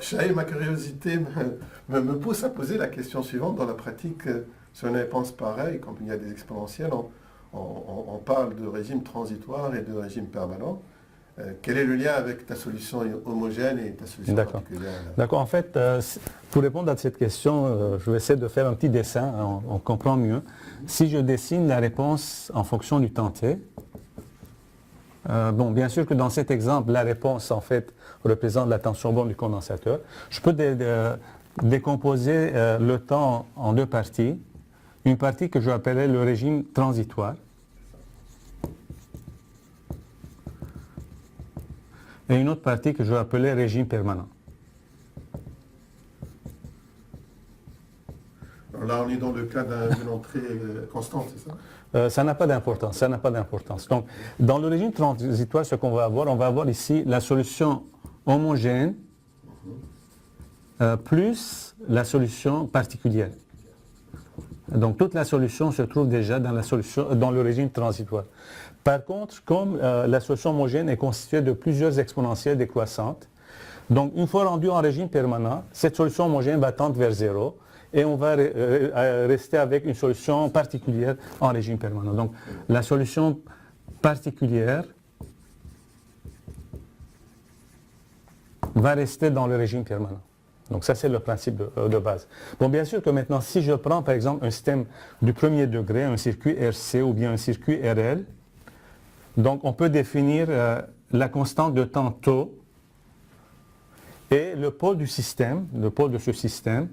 Chahé, ma curiosité me pousse à poser la question suivante. Dans la pratique, si on y pense pareil, quand il y a des exponentielles, on parle de régime transitoire et de régime permanent. Quel est le lien avec ta solution homogène et ta solution particulière? D'accord. En fait, pour répondre à cette question, je vais essayer de faire un petit dessin, on comprend mieux. Si je dessine la réponse en fonction du temps t, bon, bien sûr que dans cet exemple, la réponse, en fait, représente la tension borne du condensateur. Je peux décomposer le temps en deux parties. Une partie que je vais appeler le régime transitoire. Et une autre partie que je vais appeler régime permanent. Alors là, on est dans le cas d'une entrée constante, c'est ça? Ça n'a pas d'importance, ça n'a pas d'importance. Donc, dans le régime transitoire, ce qu'on va avoir, on va avoir ici la solution homogène plus la solution particulière. Donc, toute la solution se trouve déjà dans le régime transitoire. Par contre, comme la solution homogène est constituée de plusieurs exponentielles décroissantes, donc une fois rendue en régime permanent, cette solution homogène va tendre vers 0 et on va rester avec une solution particulière en régime permanent. Donc la solution particulière va rester dans le régime permanent. Donc ça, c'est le principe de base. Bon, bien sûr que maintenant, si je prends par exemple un système du premier degré, un circuit RC ou bien un circuit RL, donc on peut définir la constante de temps tau et le pôle du système, le pôle de ce système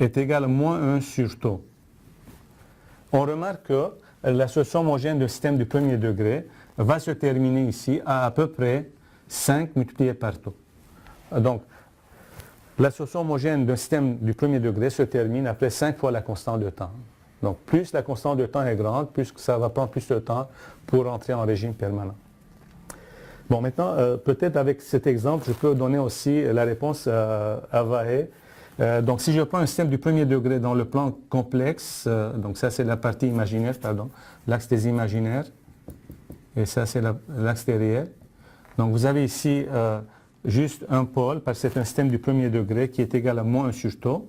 est égal à moins 1 sur tau. On remarque que la solution homogène du système du premier degré va se terminer ici à peu près 5 multiplié par tau. Donc, la solution homogène d'un système du premier degré se termine après 5 fois la constante de temps. Donc, plus la constante de temps est grande, plus ça va prendre plus de temps pour entrer en régime permanent. Bon, maintenant, peut-être avec cet exemple, je peux donner aussi la réponse à Vahé. Donc, si je prends un système du premier degré dans le plan complexe, donc ça c'est la partie imaginaire, pardon, l'axe des imaginaires, et ça c'est l'axe des réels. Donc, vous avez ici juste un pôle, parce que c'est un système du premier degré qui est égal à moins 1 sur tau.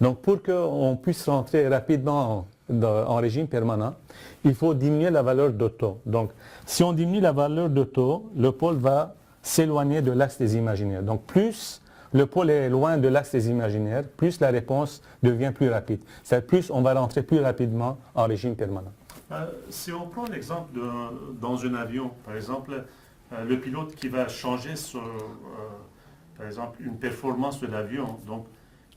Donc pour qu'on puisse rentrer rapidement en régime permanent, il faut diminuer la valeur de tau. Donc si on diminue la valeur de tau, le pôle va s'éloigner de l'axe des imaginaires. Donc plus le pôle est loin de l'axe des imaginaires, plus la réponse devient plus rapide. C'est-à-dire plus on va rentrer plus rapidement en régime permanent. Si on prend l'exemple dans un avion, par exemple, le pilote qui va changer par exemple, une performance de l'avion, donc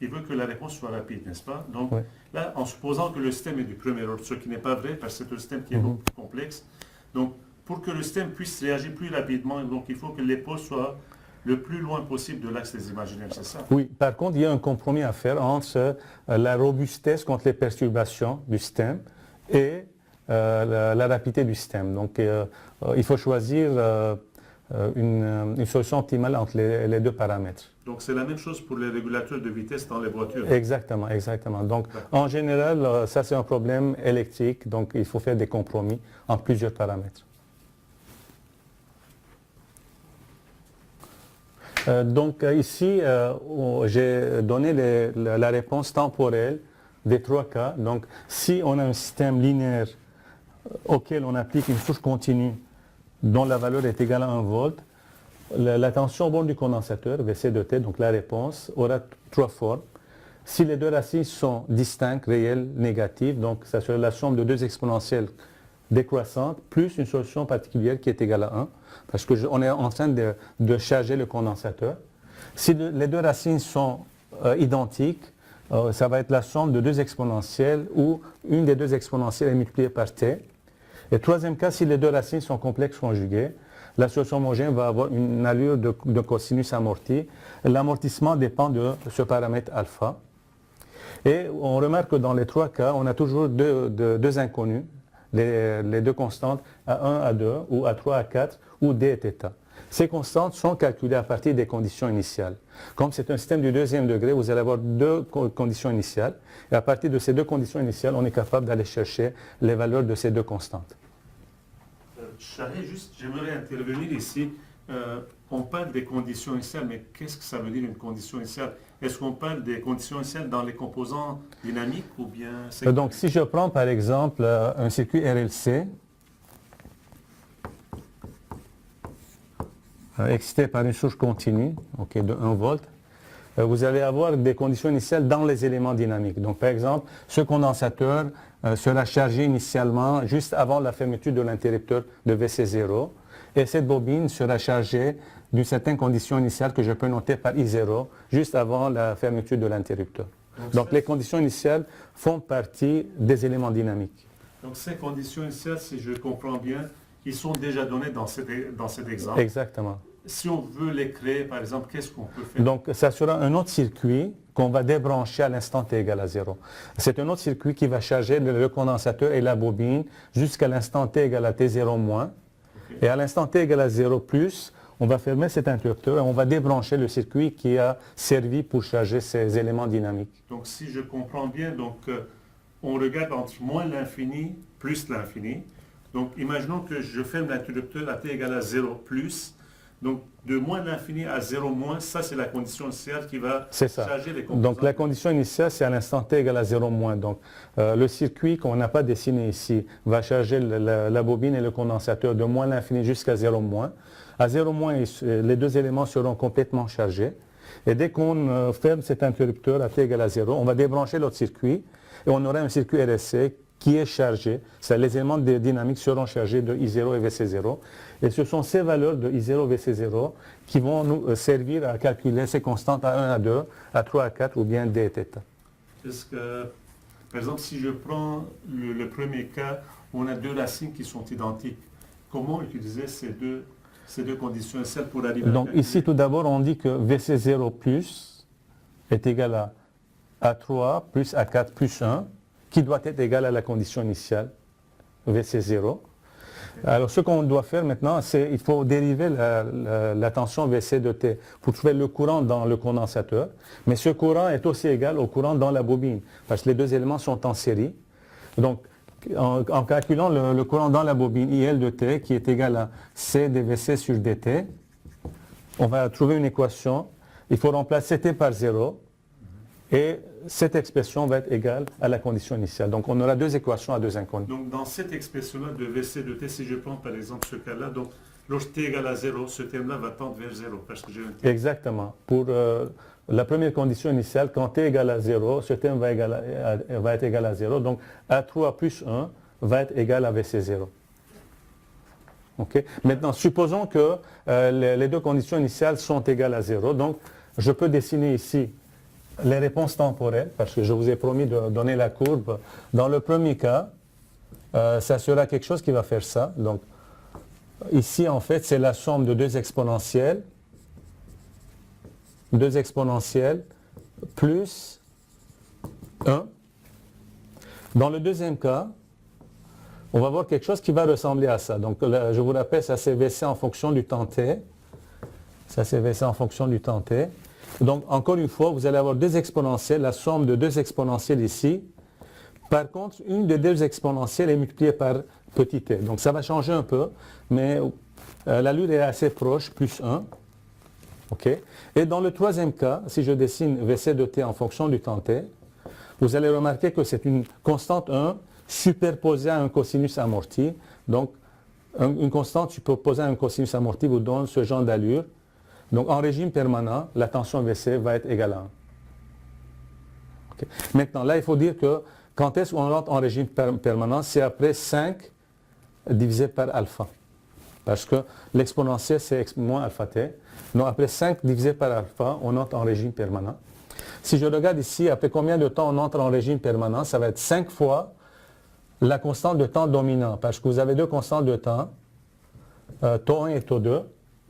il veut que la réponse soit rapide, n'est-ce pas? Donc oui. Là, en supposant que le système est du premier ordre, ce qui n'est pas vrai, parce que c'est un système qui est beaucoup plus complexe, donc pour que le système puisse réagir plus rapidement, donc il faut que les pôles soient le plus loin possible de l'axe des imaginaires, c'est ça? Oui, par contre, il y a un compromis à faire entre la robustesse contre les perturbations du système et la rapidité du système. Donc il faut choisir une solution optimale entre les deux paramètres. Donc c'est la même chose pour les régulateurs de vitesse dans les voitures? Exactement, exactement. Donc en général, ça c'est un problème électrique, donc il faut faire des compromis entre plusieurs paramètres. Donc ici, j'ai donné la réponse temporelle des trois cas. Donc si on a un système linéaire auquel on applique une source continue dont la valeur est égale à 1 volt, la tension borne du condensateur, Vc de T, donc la réponse, aura trois formes. Si les deux racines sont distinctes, réelles, négatives, donc ça serait la somme de deux exponentielles décroissantes, plus une solution particulière qui est égale à 1, parce qu'on est en train de charger le condensateur. Si les deux racines sont identiques, ça va être la somme de deux exponentielles, où une des deux exponentielles est multipliée par T. Et troisième cas, si les deux racines sont complexes conjuguées, la solution homogène va avoir une allure de cosinus amorti. L'amortissement dépend de ce paramètre alpha. Et on remarque que dans les trois cas, on a toujours deux inconnus, les deux constantes A1, A2, ou A3, A4, ou D et θ. Ces constantes sont calculées à partir des conditions initiales. Comme c'est un système du deuxième degré, vous allez avoir deux conditions initiales. Et à partir de ces deux conditions initiales, on est capable d'aller chercher les valeurs de ces deux constantes. Chahé, juste, j'aimerais intervenir ici. On parle des conditions initiales, mais qu'est-ce que ça veut dire une condition initiale? Est-ce qu'on parle des conditions initiales dans les composants dynamiques ou bien... Donc si je prends par exemple un circuit RLC, excité par une source continue de 1 volt, vous allez avoir des conditions initiales dans les éléments dynamiques. Donc par exemple, ce condensateur sera chargé initialement juste avant la fermeture de l'interrupteur de VC0 et cette bobine sera chargée d'une certaine condition initiale que je peux noter par I0 juste avant la fermeture de l'interrupteur. Donc les conditions initiales font partie des éléments dynamiques. Donc ces conditions initiales, si je comprends bien, ils sont déjà donnés dans cet exemple. Exactement. Si on veut les créer, par exemple, qu'est-ce qu'on peut faire? Donc, ça sera un autre circuit qu'on va débrancher à l'instant t égale à 0. C'est un autre circuit qui va charger le condensateur et la bobine jusqu'à l'instant t égale à t0 moins. Okay. Et à l'instant t égale à 0 plus, on va fermer cet interrupteur et on va débrancher le circuit qui a servi pour charger ces éléments dynamiques. Donc, si je comprends bien, donc, on regarde entre moins l'infini plus l'infini. Donc, imaginons que je ferme l'interrupteur à t égale à 0 plus. Donc, de moins l'infini à 0 moins, ça c'est la condition initiale qui va charger les composants. Donc, la condition initiale, c'est à l'instant t égale à 0 moins. Donc, le circuit qu'on n'a pas dessiné ici va charger la bobine et le condensateur de moins l'infini jusqu'à 0 moins. À 0 moins, les deux éléments seront complètement chargés. Et dès qu'on ferme cet interrupteur à t égale à 0, on va débrancher l'autre circuit et on aura un circuit RSC qui est chargé. Les éléments dynamiques seront chargés de I0 et VC0. Et ce sont ces valeurs de I0 et VC0 qui vont nous servir à calculer ces constantes à 1, à 2, à 3, à 4 ou bien D et θ. Est-ce que, par exemple, si je prends le premier cas, on a deux racines qui sont identiques. Comment utiliser ces deux conditions initiales pour arriver Donc ici, tout d'abord, on dit que VC0 plus est égal à A3 plus A4 plus 1, qui doit être égal à la condition initiale, VC0. Alors ce qu'on doit faire maintenant, c'est qu'il faut dériver la tension VC de T pour trouver le courant dans le condensateur. Mais ce courant est aussi égal au courant dans la bobine, parce que les deux éléments sont en série. Donc en calculant le courant dans la bobine IL de T, qui est égal à C dVC sur dt, on va trouver une équation. Il faut remplacer T par 0. Et cette expression va être égale à la condition initiale. Donc on aura deux équations à deux inconnus. Donc dans cette expression-là de VC de T, si je prends par exemple ce cas-là, donc lorsque T égale à 0, ce terme-là va tendre vers 0 parce que j'ai un T. Exactement. Pour la première condition initiale, quand T égale à 0, ce terme va être égal à 0. Donc A3 plus 1 va être égal à VC0. Okay. Maintenant, supposons que les deux conditions initiales sont égales à 0. Donc je peux dessiner ici les réponses temporelles, parce que je vous ai promis de donner la courbe. Dans le premier cas, ça sera quelque chose qui va faire ça. Donc, ici, en fait, c'est la somme de deux exponentielles plus 1. Dans le deuxième cas, on va voir quelque chose qui va ressembler à ça. Donc, là, je vous rappelle, ça c'est VC en fonction du temps t. Ça c'est VC en fonction du temps t. Donc, encore une fois, vous allez avoir deux exponentielles, la somme de deux exponentielles ici. Par contre, une des deux exponentielles est multipliée par petit t. Donc, ça va changer un peu, mais l'allure est assez proche, plus 1. Okay. Et dans le troisième cas, si je dessine VC de t en fonction du temps t, vous allez remarquer que c'est une constante 1 superposée à un cosinus amorti. Donc, une constante superposée à un cosinus amorti vous donne ce genre d'allure. Donc en régime permanent, la tension VC va être égale à 1. Okay. Maintenant, là, il faut dire que quand est-ce qu'on rentre en régime permanent, c'est après 5 divisé par alpha. Parce que l'exponentielle, c'est moins alpha t. Donc après 5 divisé par alpha, on entre en régime permanent. Si je regarde ici, après combien de temps on entre en régime permanent, ça va être 5 fois la constante de temps dominant. Parce que vous avez deux constantes de temps, τ1 et τ2.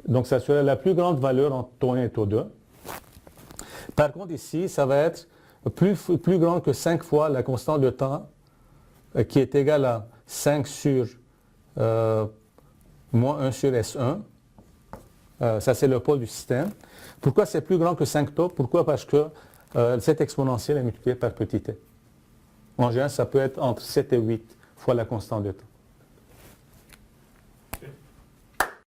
Donc ça serait la plus grande valeur entre τ1 et τ2. Par contre ici, ça va être plus grand que 5 fois la constante de temps qui est égale à 5 sur moins 1 sur S1. Ça c'est le pôle du système. Pourquoi c'est plus grand que 5 τ? Pourquoi? Parce que cette exponentielle est multipliée par petit t. En général, ça peut être entre 7 et 8 fois la constante de temps.